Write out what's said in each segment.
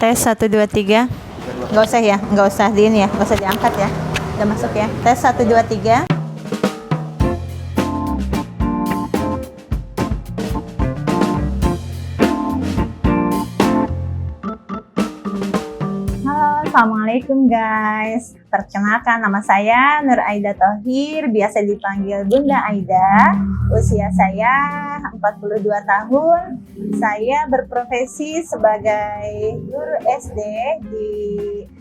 Tes 1 2 3. Nggak usah ya, nggak usah di ini ya, nggak usah diangkat ya. Udah masuk ya. Tes 1 2 3. Halo, assalamualaikum guys. Perkenalkan, nama saya Nur Aida Thohir, biasa dipanggil Bunda Aida. Usia saya 42 tahun. Saya berprofesi sebagai guru SD di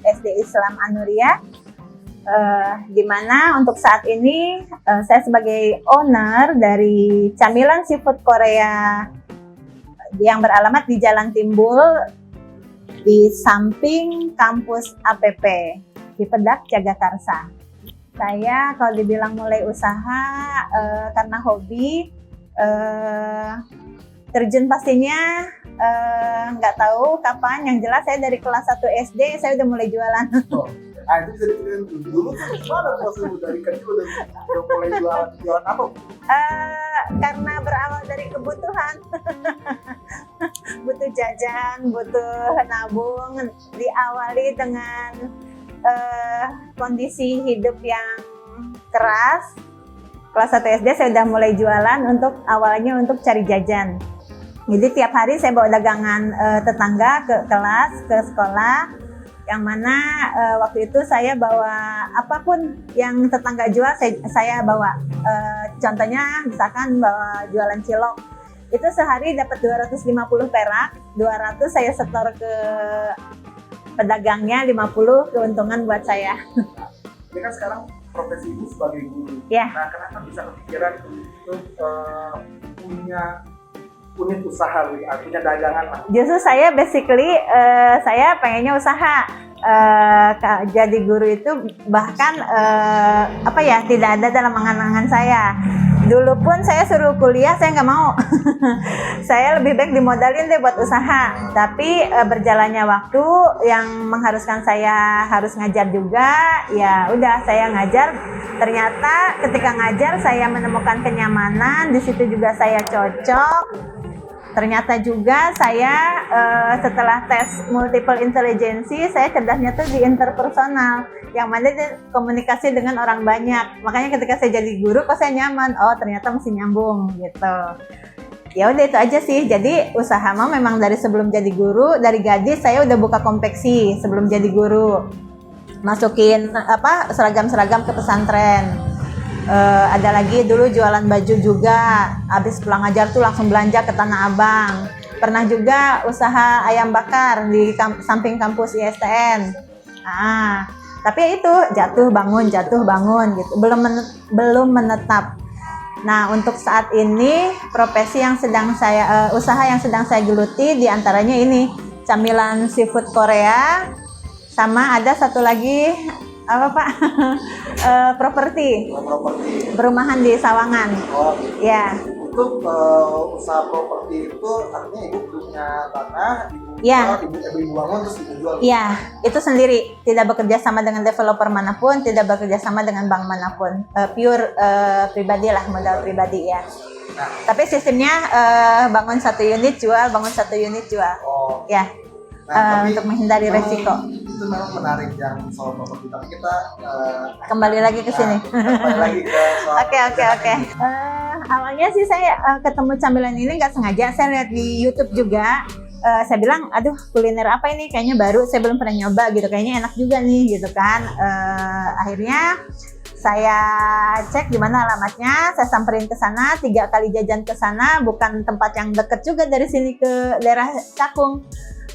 SD Islam An-Nuriyah. Di mana untuk saat ini saya sebagai owner dari camilan seafood Korea yang beralamat di Jalan Timbul di samping kampus APP di Pedak Jagakarsa. Saya kalau dibilang mulai usaha karena hobi, terjun pastinya nggak tahu kapan. Yang jelas saya dari kelas 1 SD saya udah mulai jualan. Nah itu bisa diceritain dulu kan gimana proses dari kecil udah mulai jualan apa? Karena berawal dari kebutuhan, butuh jajan, butuh nabung, diawali dengan kondisi hidup yang keras. Kelas 1 SD saya udah mulai jualan awalnya untuk cari jajan. Jadi tiap hari saya bawa dagangan tetangga ke kelas, ke sekolah. Yang mana waktu itu saya bawa apapun yang tetangga jual saya bawa. Contohnya misalkan bawa jualan cilok, itu sehari dapat 250 perak, 200 saya setor ke pedagangnya, 50 keuntungan buat saya. Ini kan sekarang profesi ibu sebagai guru. Ya. Nah kenapa bisa kepikiran untuk punya unit usaha, punya dagangan lah? Justru saya basically saya pengennya usaha. Jadi guru itu bahkan tidak ada dalam angan-angan saya. Dulu pun saya suruh kuliah, saya nggak mau. Saya lebih baik dimodalin deh buat usaha. Tapi berjalannya waktu yang mengharuskan saya harus ngajar juga, ya udah saya ngajar. Ternyata ketika ngajar saya menemukan kenyamanan, di situ juga saya cocok. Ternyata juga saya setelah tes multiple intelligence, saya cerdasnya tuh di interpersonal, yang mana komunikasi dengan orang banyak. Makanya ketika saya jadi guru kok saya nyaman, oh ternyata masih nyambung gitu. Ya udah itu aja sih. Jadi usaha mah memang dari sebelum jadi guru, dari gadis saya udah buka konveksi sebelum jadi guru. Masukin seragam-seragam ke pesantren. Ada lagi dulu jualan baju juga, habis pulang ngajar tuh langsung belanja ke Tanah Abang. Pernah juga usaha ayam bakar di samping kampus ISTN. Tapi itu jatuh bangun gitu, belum menetap. Nah untuk saat ini profesi yang sedang saya usaha yang sedang saya geluti diantaranya ini camilan seafood Korea, sama ada satu lagi properti perumahan di Sawangan. Oh gitu. Ya. Untuk usaha properti itu artinya ibu punya tanah, ibu bangun terus ibu jual. Iya, itu sendiri, tidak bekerja sama dengan developer manapun, tidak bekerja sama dengan bank manapun, pure pribadi lah, modal pribadi ya. Nah. Tapi sistemnya bangun satu unit jual. Oh. Ya. Untuk menghindari resiko. Itu memang menarik yang soal properti, tapi kita kembali lagi ke sini. Kembali lagi ke soal. Oke. Awalnya sih saya ketemu camilan ini nggak sengaja, saya lihat di YouTube juga. Saya bilang, aduh kuliner apa ini? Kayaknya baru, saya belum pernah nyoba gitu. Kayaknya enak juga nih gitu kan. Akhirnya saya cek di mana alamatnya, saya samperin ke sana, 3 kali jajan ke sana, bukan tempat yang deket juga dari sini ke daerah Cakung.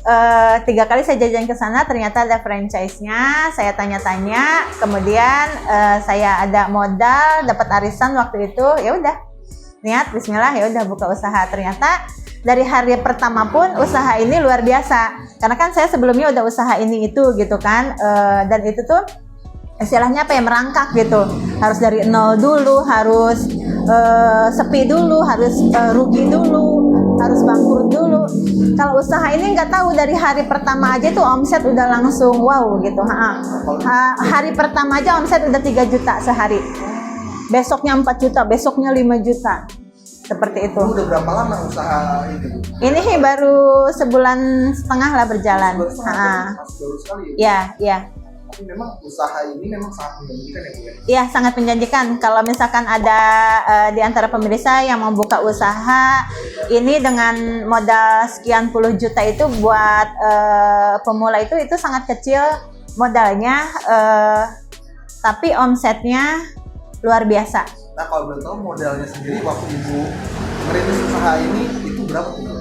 3 kali saya jajan ke sana, ternyata ada franchise-nya. Saya tanya-tanya, kemudian saya ada modal, dapat arisan waktu itu. Ya udah, niat Bismillah, ya udah buka usaha. Ternyata dari hari pertama pun usaha ini luar biasa. Karena kan saya sebelumnya udah usaha ini itu gitu kan, dan itu tuh istilahnya merangkak gitu. Harus dari nol dulu, harus sepi dulu, harus rugi dulu, harus bangkrut dulu. Kalau usaha ini nggak tahu, dari hari pertama aja tuh omset udah langsung wow gitu. Hari pertama aja omset udah 3 juta sehari. Besoknya 4 juta, besoknya 5 juta. seperti itu. Udah berapa lama usaha ini? Ini baru sebulan setengah lah berjalan. Baru sekali. Ya, ya. Tapi memang usaha ini memang sangat menjanjikan ya Bu ya? Iya, sangat menjanjikan. Kalau misalkan ada di antara pemirsa yang mau buka usaha, ini dengan modal sekian puluh juta itu buat pemula itu sangat kecil modalnya, tapi omsetnya luar biasa. Nah kalau boleh tahu modalnya sendiri waktu Ibu merintis usaha ini itu berapa tuh?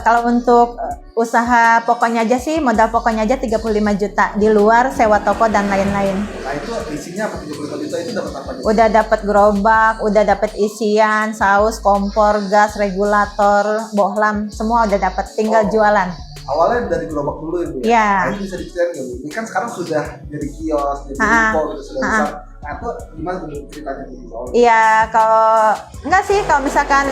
Kalau untuk usaha pokoknya aja sih, modal pokoknya aja 35 juta di luar sewa toko dan lain-lain. Nah itu isinya apa 35 juta itu dapat apa? Udah dapat gerobak, udah dapat isian, saus, kompor, gas, regulator, bohlam, semua udah dapat, tinggal jualan. Awalnya dari gerobak dulu ya Bu ya? Iya. Nah itu bisa diceritain nggak Bu? Ini kan sekarang sudah jadi kios, jadi toko gitu, sudah besar. Nah itu gimana Bu ceritanya Bu? Iya, kalau enggak sih, kalau misalkan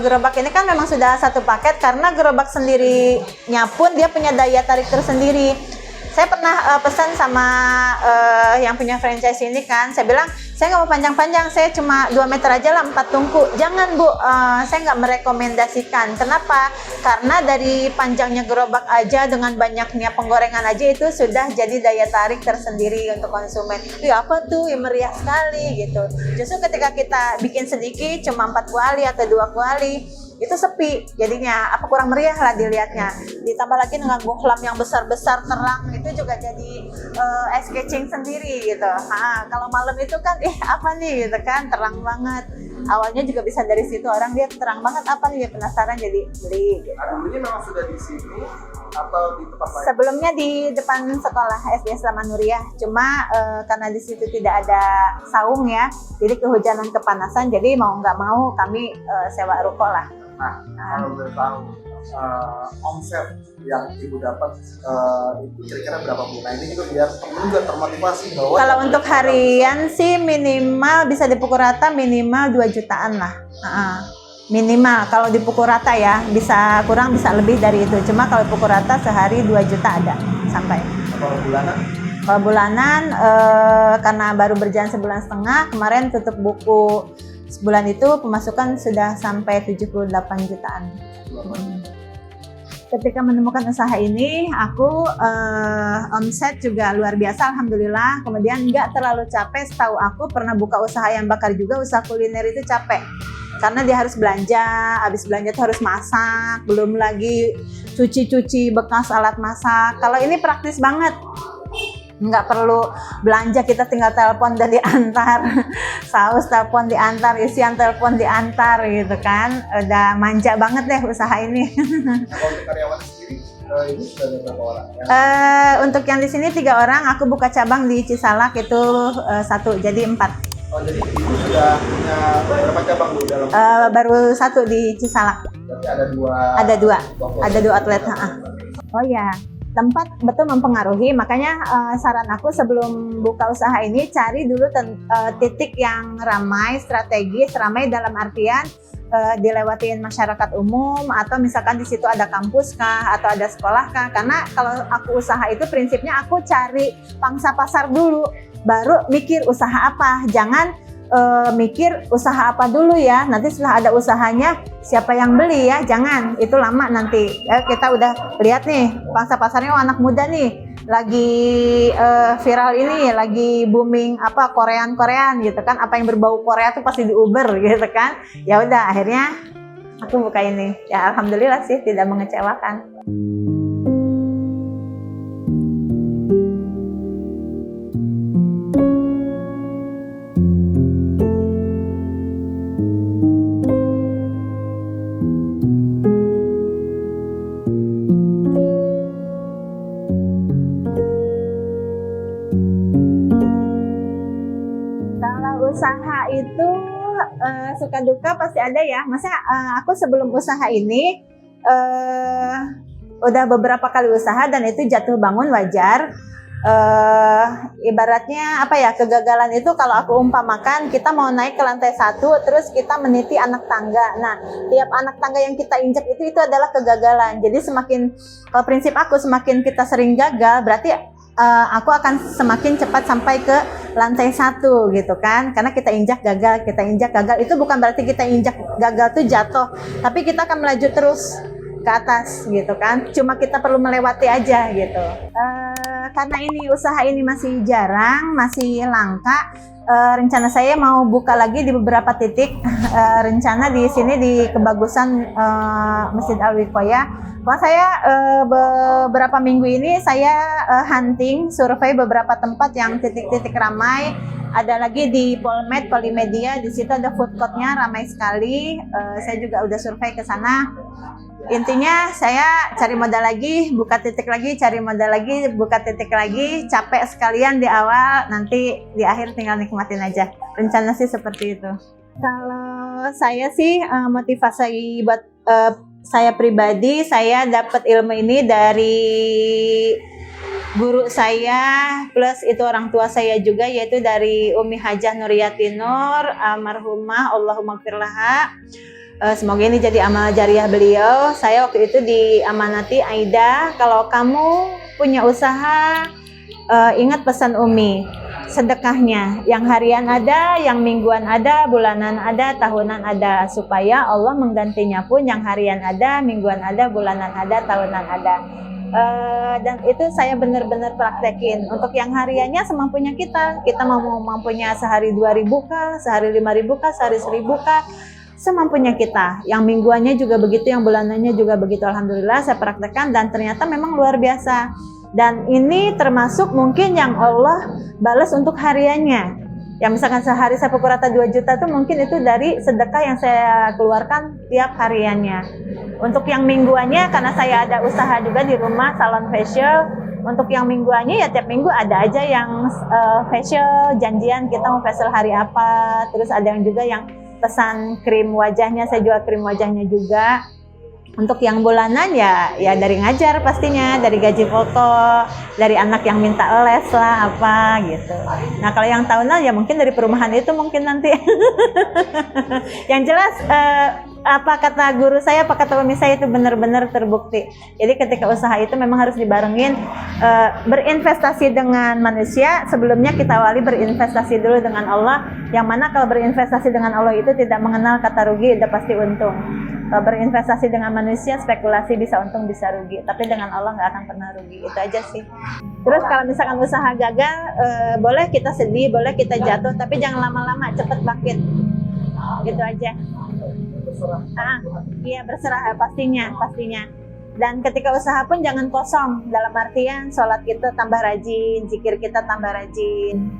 gerobak ini kan memang sudah satu paket, karena gerobak sendirinya pun dia punya daya tarik tersendiri. Saya pernah pesan sama yang punya franchise ini kan, saya bilang saya nggak mau panjang-panjang, saya cuma 2 meter aja lah 4 tungku. Jangan Bu, saya nggak merekomendasikan. Kenapa? Karena dari panjangnya gerobak aja dengan banyaknya penggorengan aja itu sudah jadi daya tarik tersendiri untuk konsumen. Ya apa tuh, ya meriah sekali gitu. Justru ketika kita bikin sedikit cuma 4 kuali atau 2 kuali, itu sepi jadinya, apa kurang meriah lah dilihatnya. Ditambah lagi dengan bohlam yang besar-besar terang, itu juga jadi eye catching sendiri gitu. Kalau malam itu kan apa nih gitu kan, terang banget. Awalnya juga bisa dari situ, orang lihat terang banget apa nih, dia penasaran jadi beli gitu. Dulunya memang sudah di sini atau di tempat lain? Sebelumnya di depan sekolah SD Selamat Nuriyah, cuma karena di situ tidak ada saung ya, jadi kehujanan kepanasan, jadi mau nggak mau kami sewa ruko lah. Nah, kalau boleh tahu omset yang Ibu dapat itu kira-kira berapa Bu? Nah ini juga biar temen juga termotivasi bahwa kalau untuk harian sih minimal bisa dipukul rata minimal 2 jutaan lah. Minimal kalau dipukul rata ya, bisa kurang bisa lebih dari itu. Cuma kalau pukul rata sehari 2 juta ada sampai. kalau bulanan? Kalau bulanan karena baru berjalan sebulan setengah, kemarin tutup buku sebulan itu pemasukan sudah sampai 78 jutaan. Ketika menemukan usaha ini, aku omset juga luar biasa, alhamdulillah. Kemudian nggak terlalu capek. Setahu aku pernah buka usaha yang bakar juga, usaha kuliner itu capek. Karena dia harus belanja, habis belanja tuh harus masak, belum lagi cuci-cuci bekas alat masak. Kalau ini praktis banget. Nggak perlu belanja, kita tinggal telepon dan diantar, saus telepon diantar, isian telepon diantar gitu kan. Udah manja banget deh usaha ini. Nah, kalau untuk karyawan sendiri ini sudah ada berapa orang? Untuk yang di sini 3 orang, aku buka cabang di Cisalak itu 1, jadi 4. Oh jadi Ibu sudah punya berapa cabang Bu dalam? Baru 1 di Cisalak. Berarti ada 2. Ada 2 outlet. Oh ya. Tempat betul mempengaruhi, makanya saran aku sebelum buka usaha ini cari dulu titik yang ramai, strategis, ramai dalam artian dilewatin masyarakat umum, atau misalkan di situ ada kampus kah atau ada sekolah kah. Karena kalau aku usaha itu prinsipnya aku cari pangsa pasar dulu, baru mikir usaha apa. Jangan mikir usaha apa dulu ya, nanti setelah ada usahanya siapa yang beli ya, jangan, itu lama nanti. Kita udah lihat nih pangsa pasarnya, anak muda nih lagi viral ini, lagi booming apa Korean gitu kan, apa yang berbau Korea tuh pasti di Uber gitu kan. Ya udah akhirnya aku buka ini, ya alhamdulillah sih tidak mengecewakan. Usaha itu suka duka pasti ada ya. Masa aku sebelum usaha ini udah beberapa kali usaha dan itu jatuh bangun wajar. Ibaratnya apa ya, kegagalan itu kalau aku umpamakan kita mau naik ke lantai 1 terus kita meniti anak tangga. Nah, tiap anak tangga yang kita injak itu adalah kegagalan. Jadi kalau prinsip aku semakin kita sering gagal berarti aku akan semakin cepat sampai ke lantai 1 gitu kan, karena kita injak gagal, itu bukan berarti kita injak gagal tuh jatuh, tapi kita akan melaju terus ke atas gitu kan, cuma kita perlu melewati aja gitu. Karena ini usaha ini masih jarang, masih langka, rencana saya mau buka lagi di beberapa titik. Rencana di sini di Kebagusan Masjid Al-Wiqayah. Wah, saya beberapa minggu ini saya hunting, survei beberapa tempat yang titik-titik ramai. Ada lagi di Polmed, Polimedia, di situ ada food court-nya ramai sekali. Saya juga udah survei ke sana. Intinya saya cari modal lagi, buka titik lagi, cari modal lagi, buka titik lagi, capek sekalian di awal, nanti di akhir tinggal nikmatin aja. Rencana sih seperti itu. Kalau saya sih motivasi buat saya pribadi, saya dapat ilmu ini dari guru saya, plus itu orang tua saya juga, yaitu dari Umi Hajah Nuriyati Nur, almarhumah, Allahumma gfirlaha. Semoga ini jadi amal jariah beliau. Saya waktu itu diamanati, Aida, kalau kamu punya usaha, ingat pesan Umi, sedekahnya yang harian ada, yang mingguan ada, bulanan ada, tahunan ada, supaya Allah menggantinya pun yang harian ada, mingguan ada, bulanan ada, tahunan ada. Dan itu saya benar-benar praktekin. Untuk yang hariannya semampunya kita mau mampunya sehari 2.000 kah, sehari 5.000 kah, sehari 1.000 kah, semampunya kita. Yang mingguannya juga begitu, yang bulanannya juga begitu. Alhamdulillah saya praktekkan dan ternyata memang luar biasa. Dan ini termasuk mungkin yang Allah balas untuk hariannya. Yang misalkan sehari saya pukul rata 2 juta tuh mungkin itu dari sedekah yang saya keluarkan tiap hariannya. Untuk yang mingguannya, karena saya ada usaha juga di rumah, salon facial. Untuk yang mingguannya ya tiap minggu ada aja yang facial, janjian kita mau facial hari apa. Terus ada yang juga yang pesan krim wajahnya, saya jual krim wajahnya juga. Untuk yang bulanan ya dari ngajar pastinya, dari gaji foto, dari anak yang minta les lah apa gitu. Nah kalau yang tahunan ya mungkin dari perumahan itu mungkin nanti. Yang jelas apa kata guru saya, apa kata umi saya itu benar-benar terbukti. Jadi ketika usaha itu memang harus dibarengin berinvestasi dengan manusia. Sebelumnya kita awali berinvestasi dulu dengan Allah. Yang mana kalau berinvestasi dengan Allah itu tidak mengenal kata rugi, udah pasti untung. Kalau berinvestasi dengan manusia, spekulasi bisa untung bisa rugi, tapi dengan Allah nggak akan pernah rugi. Itu aja sih. Terus kalau misalkan usaha gagal, boleh kita sedih, boleh kita jatuh, tapi jangan lama-lama, cepet bangkit. Gitu aja. Iya pastinya, pastinya. Dan ketika usaha pun jangan kosong, dalam artian sholat kita tambah rajin, zikir kita tambah rajin.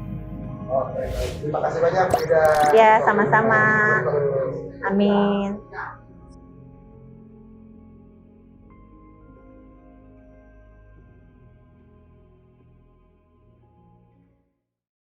Oke, terima kasih banyak. Ya, sama-sama. Amin.